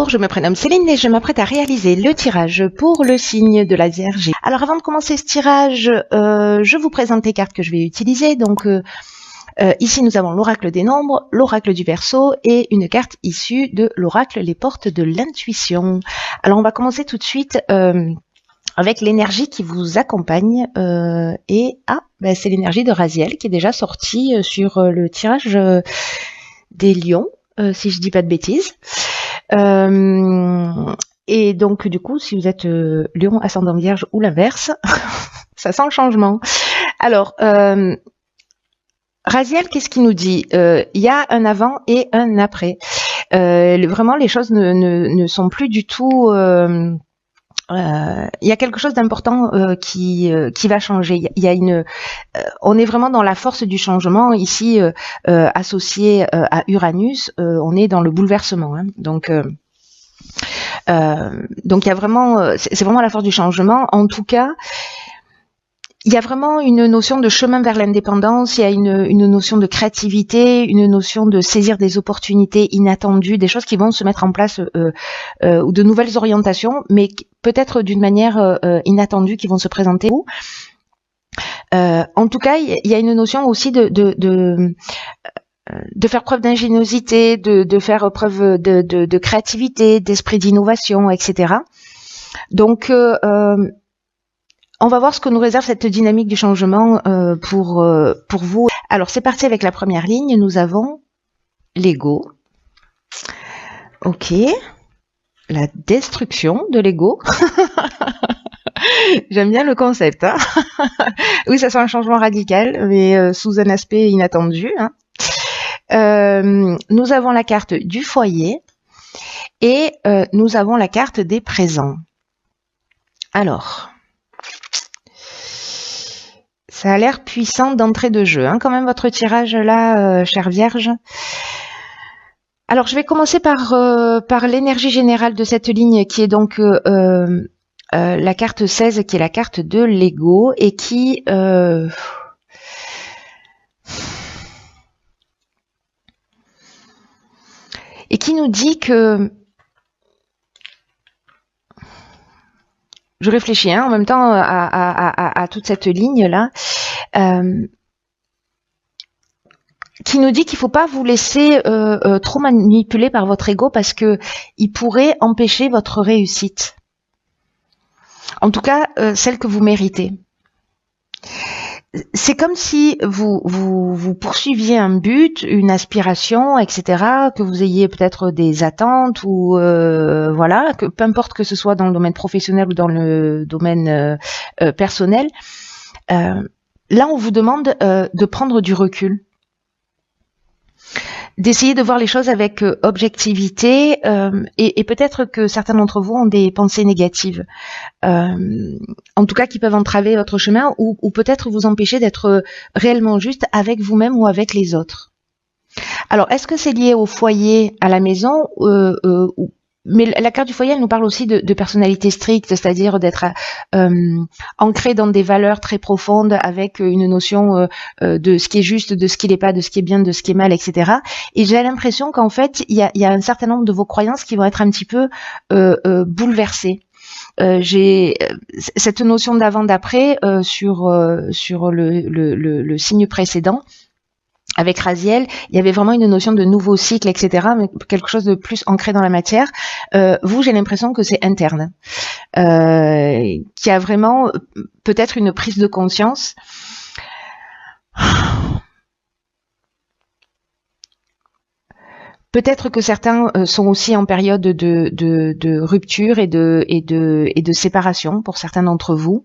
Bonjour, je me prénomme Céline et je m'apprête à réaliser le tirage pour le signe de la Vierge. Alors avant de commencer ce tirage, je vous présente les cartes que je vais utiliser. Donc ici nous avons l'oracle des nombres, l'oracle du Verseau et une carte issue de l'oracle les portes de l'intuition. Alors on va commencer tout de suite avec l'énergie qui vous accompagne c'est l'énergie de Raziel qui est déjà sortie sur le tirage des lions, si je dis pas de bêtises. Et donc du coup, si vous êtes lion, ascendant vierge ou l'inverse, ça sent le changement. Alors, Raziel, qu'est-ce qu'il nous dit? Il y a un avant et un après. Vraiment, les choses ne sont plus du tout... il y a quelque chose d'important qui va changer. Il y a on est vraiment dans la force du changement ici, associé à Uranus. On est dans le bouleversement. Hein. Donc il y a vraiment, c'est vraiment la force du changement. En tout cas, il y a vraiment une notion de chemin vers l'indépendance, il y a une notion de créativité, une notion de saisir des opportunités inattendues, des choses qui vont se mettre en place, ou de nouvelles orientations, mais peut-être d'une manière inattendue qui vont se présenter. En tout cas, il y a une notion aussi de faire preuve d'ingéniosité, de faire preuve de créativité, d'esprit d'innovation, etc. Donc on va voir ce que nous réserve cette dynamique du changement pour vous. Alors, c'est parti avec la première ligne. Nous avons l'ego. Ok. La destruction de l'ego. J'aime bien le concept. Hein. Oui, ça sent un changement radical, mais sous un aspect inattendu. Hein. Nous avons la carte du foyer et nous avons la carte des présents. Alors... ça a l'air puissant d'entrée de jeu, hein, quand même votre tirage là, chère Vierge. Alors je vais commencer par l'énergie générale de cette ligne qui est donc la carte 16 qui est la carte de l'ego et qui nous dit que... Je réfléchis en même temps à toute cette ligne-là, qui nous dit qu'il ne faut pas vous laisser trop manipuler par votre ego parce que il pourrait empêcher votre réussite. En tout cas, celle que vous méritez. C'est comme si vous poursuiviez un but, une aspiration, etc., que vous ayez peut-être des attentes ou voilà, que peu importe que ce soit dans le domaine professionnel ou dans le domaine personnel. Là, on vous demande de prendre du recul, d'essayer de voir les choses avec objectivité et peut-être que certains d'entre vous ont des pensées négatives, en tout cas qui peuvent entraver votre chemin ou peut-être vous empêcher d'être réellement juste avec vous-même ou avec les autres. Alors, est-ce que c'est lié au foyer, à la maison mais la carte du foyer, elle nous parle aussi de personnalité stricte, c'est-à-dire d'être ancré dans des valeurs très profondes avec une notion de ce qui est juste, de ce qui n'est pas, de ce qui est bien, de ce qui est mal, etc. Et j'ai l'impression qu'en fait, il y a un certain nombre de vos croyances qui vont être un petit peu bouleversées. J'ai cette notion d'avant-d'après sur le signe précédent. Avec Raziel, il y avait vraiment une notion de nouveau cycle, etc., mais quelque chose de plus ancré dans la matière. Vous, j'ai l'impression que c'est interne, qu'il y a vraiment peut-être une prise de conscience. Peut-être que certains sont aussi en période de rupture et de séparation pour certains d'entre vous.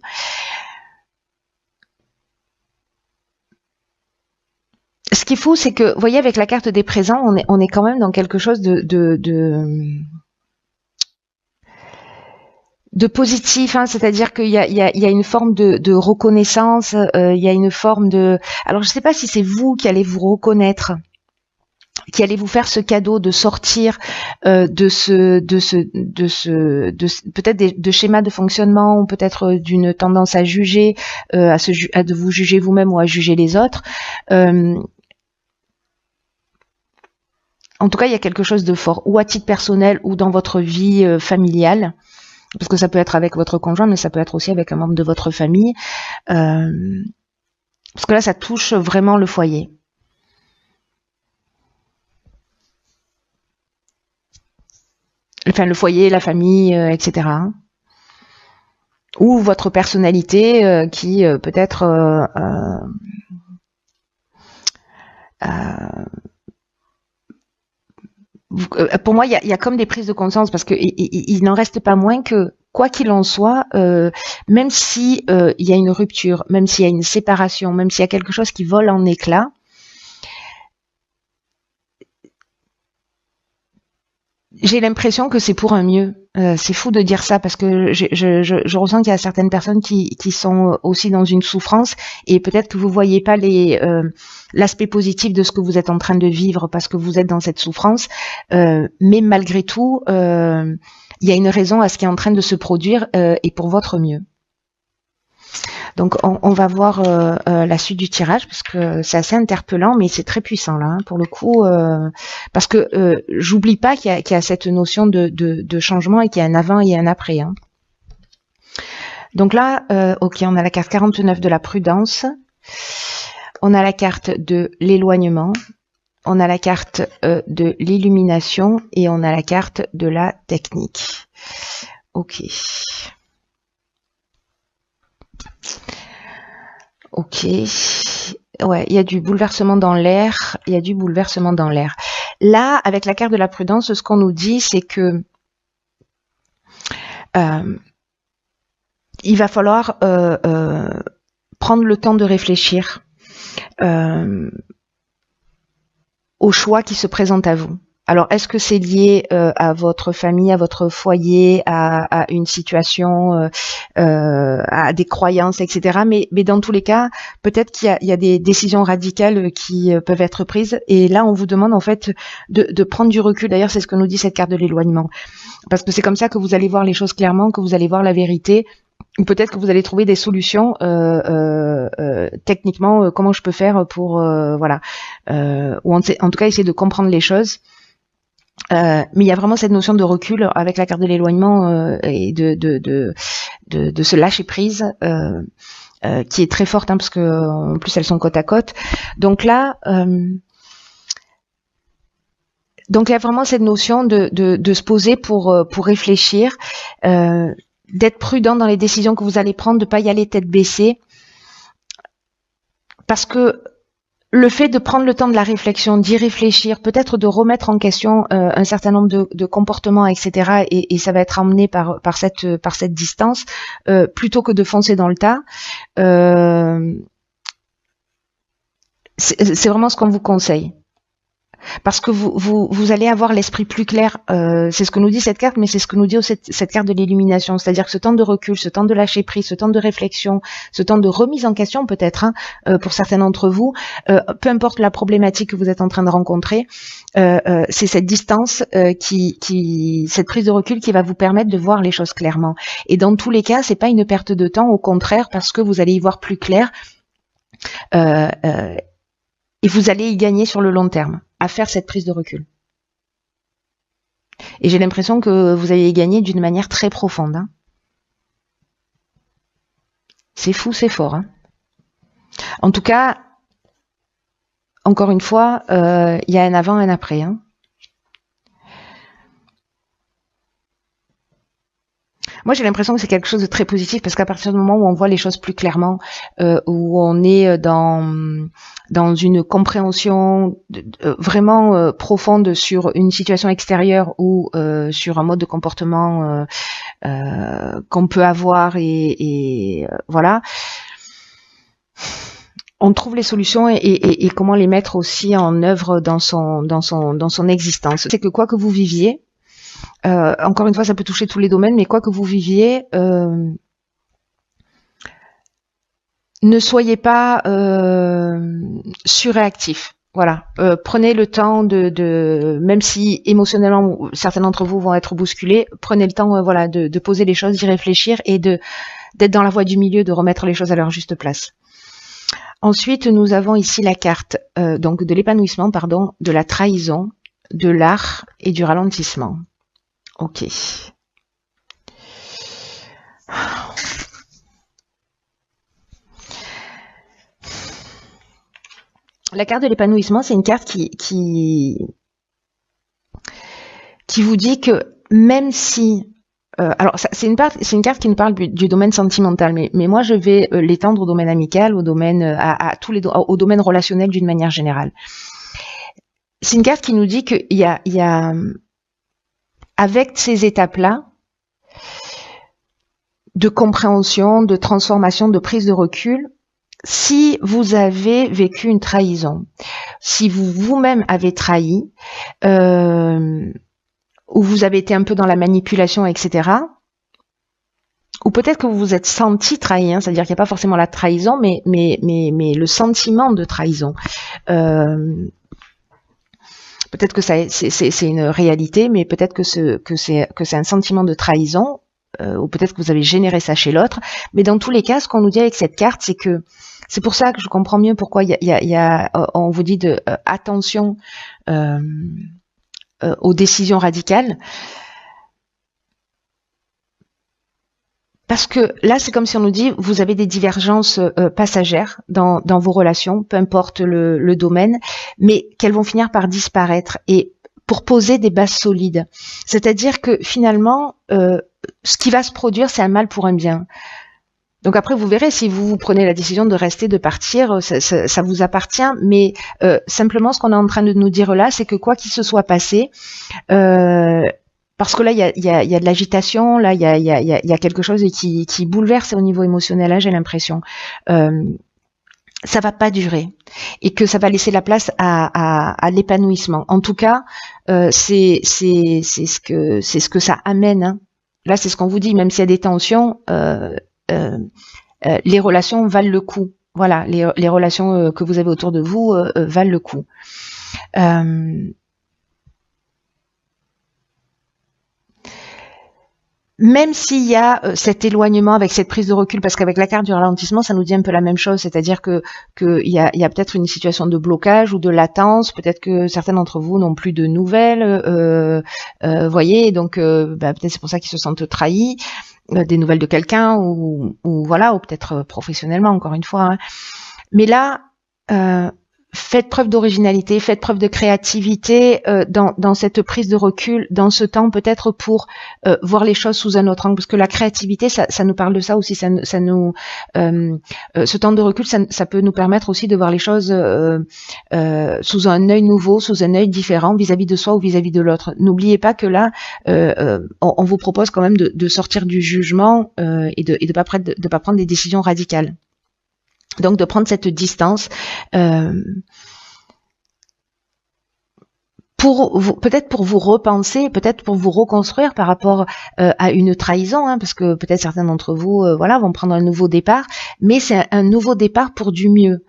Ce qu'il faut, c'est que, vous voyez, avec la carte des présents, on est quand même dans quelque chose de positif, hein, c'est-à-dire qu'il y a une forme de reconnaissance, il y a une forme de... Alors, je ne sais pas si c'est vous qui allez vous reconnaître, qui allez vous faire ce cadeau de sortir peut-être de schémas de fonctionnement ou peut-être d'une tendance à juger, à de vous juger vous-même ou à juger les autres. En tout cas, il y a quelque chose de fort, ou à titre personnel, ou dans votre vie familiale, parce que ça peut être avec votre conjoint, mais ça peut être aussi avec un membre de votre famille, parce que là, ça touche vraiment le foyer. Enfin, le foyer, la famille, etc. Ou votre personnalité qui peut-être pour moi, il y a comme des prises de conscience parce que il n'en reste pas moins que quoi qu'il en soit, même si il y a une rupture, même s'il y a une séparation, même s'il y a quelque chose qui vole en éclats, j'ai l'impression que c'est pour un mieux. C'est fou de dire ça parce que je ressens qu'il y a certaines personnes qui sont aussi dans une souffrance et peut-être que vous voyez pas l'aspect positif de ce que vous êtes en train de vivre parce que vous êtes dans cette souffrance. Mais malgré tout, il y a une raison à ce qui est en train de se produire et pour votre mieux. Donc on va voir la suite du tirage parce que c'est assez interpellant, mais c'est très puissant là, hein, pour le coup, parce que j'oublie pas qu'il y a cette notion de changement et qu'il y a un avant et un après. Hein. Donc là, ok, on a la carte 49 de la prudence, on a la carte de l'éloignement, on a la carte de l'illumination et on a la carte de la technique. Ok. Ok, ouais, il y a du bouleversement dans l'air, il y a du bouleversement dans l'air. Là, avec la carte de la prudence, ce qu'on nous dit, c'est que il va falloir prendre le temps de réfléchir aux choix qui se présentent à vous. Alors, est-ce que c'est lié à votre famille, à votre foyer, à une situation, à des croyances, etc. Mais dans tous les cas, peut-être qu'il y a des décisions radicales qui peuvent être prises. Et là, on vous demande en fait de prendre du recul. D'ailleurs, c'est ce que nous dit cette carte de l'éloignement. Parce que c'est comme ça que vous allez voir les choses clairement, que vous allez voir la vérité. Ou peut-être que vous allez trouver des solutions techniquement, comment je peux faire pour voilà, ou en tout cas essayer de comprendre les choses. Mais il y a vraiment cette notion de recul avec la carte de l'éloignement et de se lâcher prise qui est très forte, hein, parce que en plus elles sont côte à côte. Donc là, donc il y a vraiment cette notion de se poser pour réfléchir, d'être prudent dans les décisions que vous allez prendre, de pas y aller tête baissée, parce que le fait de prendre le temps de la réflexion, d'y réfléchir, peut-être de remettre en question un certain nombre de comportements, etc. Et ça va être emmené par cette distance, plutôt que de foncer dans le tas. C'est vraiment ce qu'on vous conseille. Parce que vous allez avoir l'esprit plus clair, c'est ce que nous dit cette carte, mais c'est ce que nous dit aussi cette carte de l'illumination, c'est-à-dire que ce temps de recul, ce temps de lâcher prise, ce temps de réflexion, ce temps de remise en question peut-être, hein, pour certains d'entre vous, peu importe la problématique que vous êtes en train de rencontrer, c'est cette distance cette prise de recul qui va vous permettre de voir les choses clairement. Et dans tous les cas, c'est pas une perte de temps, au contraire, parce que vous allez y voir plus clair. Et vous allez y gagner sur le long terme, à faire cette prise de recul. Et j'ai l'impression que vous allez y gagner d'une manière très profonde. Hein. C'est fou, c'est fort. Hein. En tout cas, encore une fois, il y a un avant et un après. Hein. Moi, j'ai l'impression que c'est quelque chose de très positif parce qu'à partir du moment où on voit les choses plus clairement, où on est dans une compréhension vraiment profonde sur une situation extérieure ou sur un mode de comportement qu'on peut avoir et voilà, on trouve les solutions et comment les mettre aussi en œuvre dans son existence. C'est que quoi que vous viviez, encore une fois, ça peut toucher tous les domaines, mais quoi que vous viviez, ne soyez pas surréactif. Voilà, prenez le temps même si émotionnellement certains d'entre vous vont être bousculés, prenez le temps, voilà, de poser les choses, d'y réfléchir et d'être dans la voie du milieu, de remettre les choses à leur juste place. Ensuite, nous avons ici la carte donc de l'épanouissement, pardon, de la trahison de l'art et du ralentissement. Ok. La carte de l'épanouissement, c'est une carte qui vous dit que même si alors c'est une carte qui nous parle du domaine sentimental, mais moi je vais l'étendre au domaine amical, au domaine à tous les au domaine relationnel d'une manière générale. C'est une carte qui nous dit qu'il y a avec ces étapes-là de compréhension, de transformation, de prise de recul, si vous avez vécu une trahison, si vous-même avez trahi, ou vous avez été un peu dans la manipulation, etc., ou peut-être que vous vous êtes senti trahi, hein, c'est-à-dire qu'il n'y a pas forcément la trahison, mais le sentiment de trahison. Peut-être que c'est une réalité, mais peut-être que c'est un sentiment de trahison, ou peut-être que vous avez généré ça chez l'autre. Mais dans tous les cas, ce qu'on nous dit avec cette carte, c'est que c'est pour ça que je comprends mieux pourquoi on vous dit de attention aux décisions radicales. Parce que là, c'est comme si on nous dit, vous avez des divergences passagères dans vos relations, peu importe le domaine, mais qu'elles vont finir par disparaître et pour poser des bases solides. C'est-à-dire que finalement, ce qui va se produire, c'est un mal pour un bien. Donc après, vous verrez, si vous prenez la décision de rester, de partir, ça vous appartient, mais simplement, ce qu'on est en train de nous dire là, c'est que quoi qu'il se soit passé, parce que là, il y a de l'agitation, là, il y a quelque chose qui bouleverse au niveau émotionnel, là, j'ai l'impression. Ça va pas durer et que ça va laisser la place à l'épanouissement. En tout cas, c'est ce que ça amène. Hein. Là, c'est ce qu'on vous dit, même s'il y a des tensions, les relations valent le coup. Voilà, les relations que vous avez autour de vous valent le coup. Même s'il y a cet éloignement avec cette prise de recul, parce qu'avec la carte du ralentissement, ça nous dit un peu la même chose, c'est-à-dire que il y a peut-être une situation de blocage ou de latence, peut-être que certains d'entre vous n'ont plus de nouvelles, voyez, donc peut-être c'est pour ça qu'ils se sentent trahis, des nouvelles de quelqu'un ou voilà, ou peut-être professionnellement encore une fois. Hein. Mais là, faites preuve d'originalité, faites preuve de créativité dans cette prise de recul, dans ce temps peut-être pour voir les choses sous un autre angle, parce que la créativité, ça nous parle de ça aussi, ce temps de recul, ça peut nous permettre aussi de voir les choses sous un œil nouveau, sous un œil différent vis-à-vis de soi ou vis-à-vis de l'autre. N'oubliez pas que là, on vous propose quand même de sortir du jugement et de pas prendre des décisions radicales. Donc de prendre cette distance peut-être pour vous repenser, peut-être pour vous reconstruire par rapport à une trahison, hein, parce que peut-être certains d'entre vous vont prendre un nouveau départ, mais c'est un nouveau départ pour du mieux.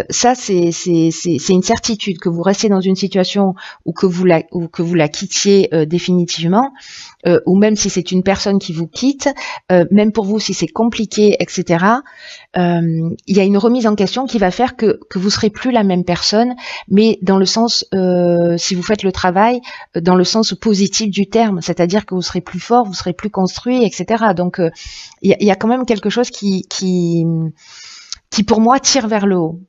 Ça c'est une certitude que vous restez dans une situation ou que vous la quittiez définitivement. Ou même si c'est une personne qui vous quitte, même pour vous si c'est compliqué, etc. Il y a une remise en question qui va faire que vous serez plus la même personne, mais dans le sens, si vous faites le travail, dans le sens positif du terme, c'est-à-dire que vous serez plus fort, vous serez plus construit, etc. Donc il y a quand même quelque chose qui pour moi tire vers le haut.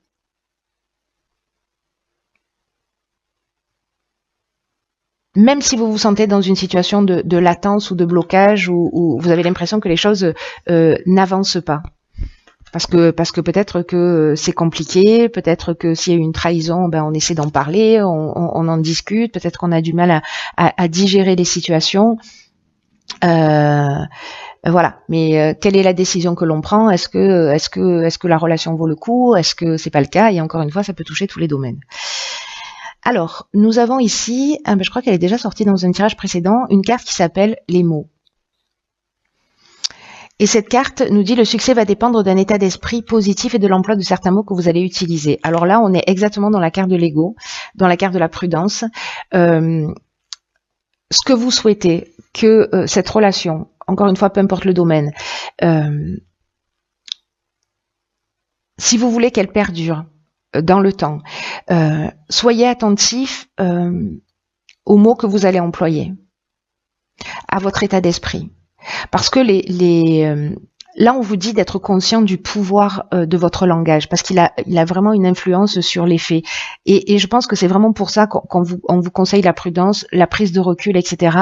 Même si vous vous sentez dans une situation de latence ou de blocage où vous avez l'impression que les choses n'avancent pas. Parce que peut-être que c'est compliqué, peut-être que s'il y a eu une trahison, on essaie d'en parler, on en discute, peut-être qu'on a du mal à digérer les situations. Voilà. Mais quelle est la décision que l'on prend ? Est-ce que la relation vaut le coup ? Est-ce que c'est pas le cas ? Et encore une fois, ça peut toucher tous les domaines. Alors, nous avons ici, je crois qu'elle est déjà sortie dans un tirage précédent, une carte qui s'appelle les mots. Et cette carte nous dit le succès va dépendre d'un état d'esprit positif et de l'emploi de certains mots que vous allez utiliser. Alors là, on est exactement dans la carte de l'ego, dans la carte de la prudence. Ce que vous souhaitez, que cette relation, encore une fois, peu importe le domaine, si vous voulez qu'elle perdure, dans le temps. Soyez attentifs aux mots que vous allez employer, à votre état d'esprit. Parce que là, on vous dit d'être conscient du pouvoir de votre langage, parce qu'il a vraiment une influence sur les faits. Et je pense que c'est vraiment pour ça qu'on vous conseille la prudence, la prise de recul, etc.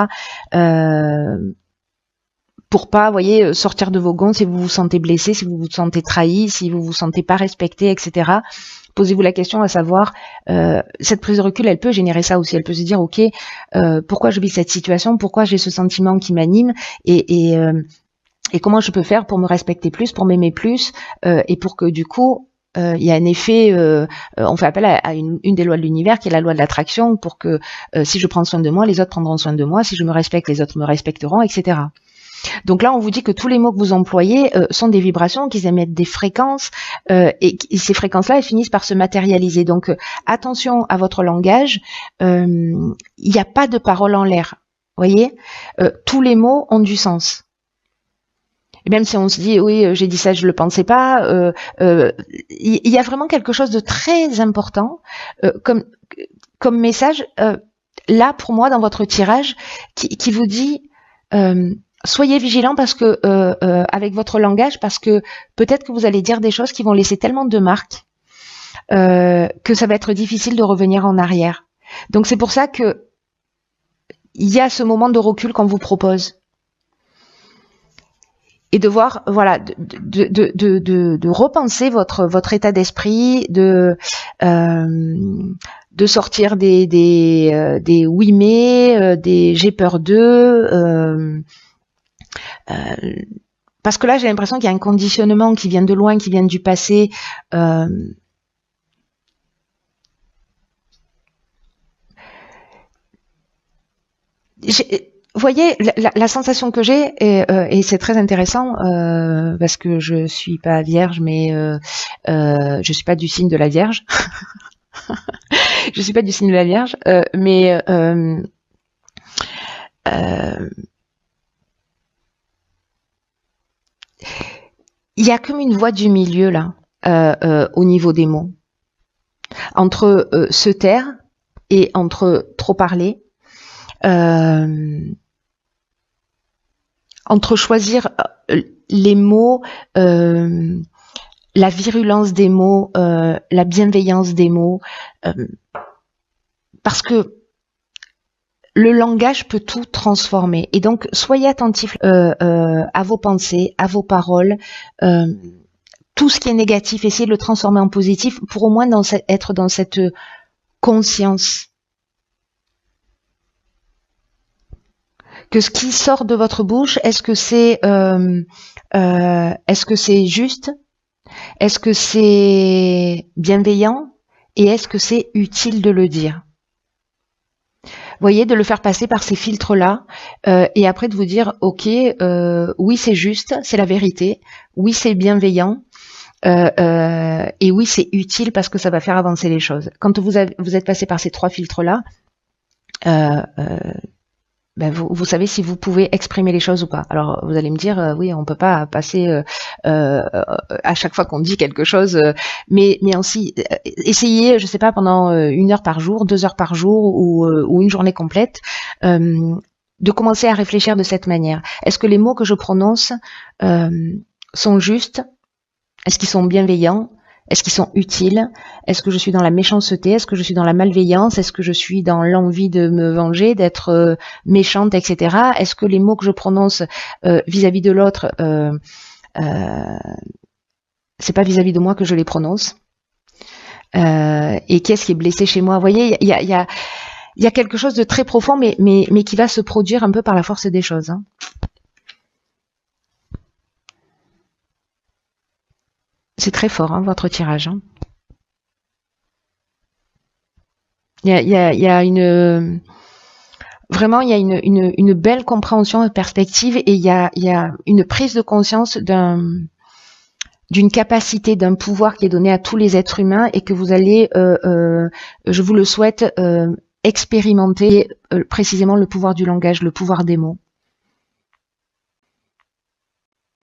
Pour pas, voyez, sortir de vos gonds si vous vous sentez blessé, si vous vous sentez trahi, si vous vous sentez pas respecté, etc. Posez-vous la question à savoir, cette prise de recul, elle peut générer ça aussi. Elle peut se dire, ok, pourquoi je vis cette situation, pourquoi j'ai ce sentiment qui m'anime, et comment je peux faire pour me respecter plus, pour m'aimer plus, et pour que du coup, il y a un effet, on fait appel à une des lois de l'univers qui est la loi de l'attraction, pour que si je prends soin de moi, les autres prendront soin de moi, si je me respecte, les autres me respecteront, etc. Donc là, on vous dit que tous les mots que vous employez sont des vibrations, qu'ils émettent des fréquences, et ces fréquences-là, elles finissent par se matérialiser. Donc attention à votre langage, il n'y a pas de parole en l'air. Voyez, tous les mots ont du sens. Et même si on se dit oui, j'ai dit ça, je le pensais pas, il y a vraiment quelque chose de très important comme message là pour moi dans votre tirage qui vous dit soyez vigilants parce que avec votre langage, parce que peut-être que vous allez dire des choses qui vont laisser tellement de marques que ça va être difficile de revenir en arrière. Donc c'est pour ça que il y a ce moment de recul qu'on vous propose. Et de voir, voilà, de repenser votre état d'esprit, de sortir des oui mais, des j'ai peur d'eux, parce que là j'ai l'impression qu'il y a un conditionnement qui vient de loin, qui vient du passé. Vous voyez, la sensation que j'ai, et c'est très intéressant, parce que je suis pas vierge, mais je suis pas du signe de la Vierge. Je suis pas du signe de la Vierge, mais il y a comme une voie du milieu là, au niveau des mots, entre se taire et entre trop parler. Entre choisir les mots, la virulence des mots, la bienveillance des mots, parce que le langage peut tout transformer. Et donc, soyez attentifs à vos pensées, à vos paroles, tout ce qui est négatif, essayez de le transformer en positif pour au moins être dans cette conscience. Que ce qui sort de votre bouche, est-ce que c'est juste? Est-ce que c'est bienveillant? Et est-ce que c'est utile de le dire? Vous voyez, de le faire passer par ces filtres-là, et après de vous dire, ok, oui c'est juste, c'est la vérité, oui c'est bienveillant, et oui c'est utile parce que ça va faire avancer les choses. Quand vous êtes passé par ces trois filtres-là, ben vous savez si vous pouvez exprimer les choses ou pas. Alors vous allez me dire oui, on peut pas passer à chaque fois qu'on dit quelque chose, mais aussi essayez, je sais pas, pendant 1 heure par jour, 2 heures par jour ou une journée complète, de commencer à réfléchir de cette manière. Est-ce que les mots que je prononce sont justes? Est-ce qu'ils sont bienveillants? Est-ce qu'ils sont utiles? Est-ce que je suis dans la méchanceté? Est-ce que je suis dans la malveillance? Est-ce que je suis dans l'envie de me venger, d'être méchante, etc. Est-ce que les mots que je prononce vis-à-vis de l'autre, c'est pas vis-à-vis de moi que je les prononce? Et qu'est-ce qui est blessé chez moi? Vous voyez, il y a quelque chose de très profond, mais qui va se produire un peu par la force des choses. Hein. C'est très fort, hein, votre tirage. Hein. Il y a une vraiment il y a une belle compréhension et perspective, et il y a une prise de conscience d'une capacité, d'un pouvoir qui est donné à tous les êtres humains, et que vous allez, je vous le souhaite, expérimenter précisément le pouvoir du langage, le pouvoir des mots.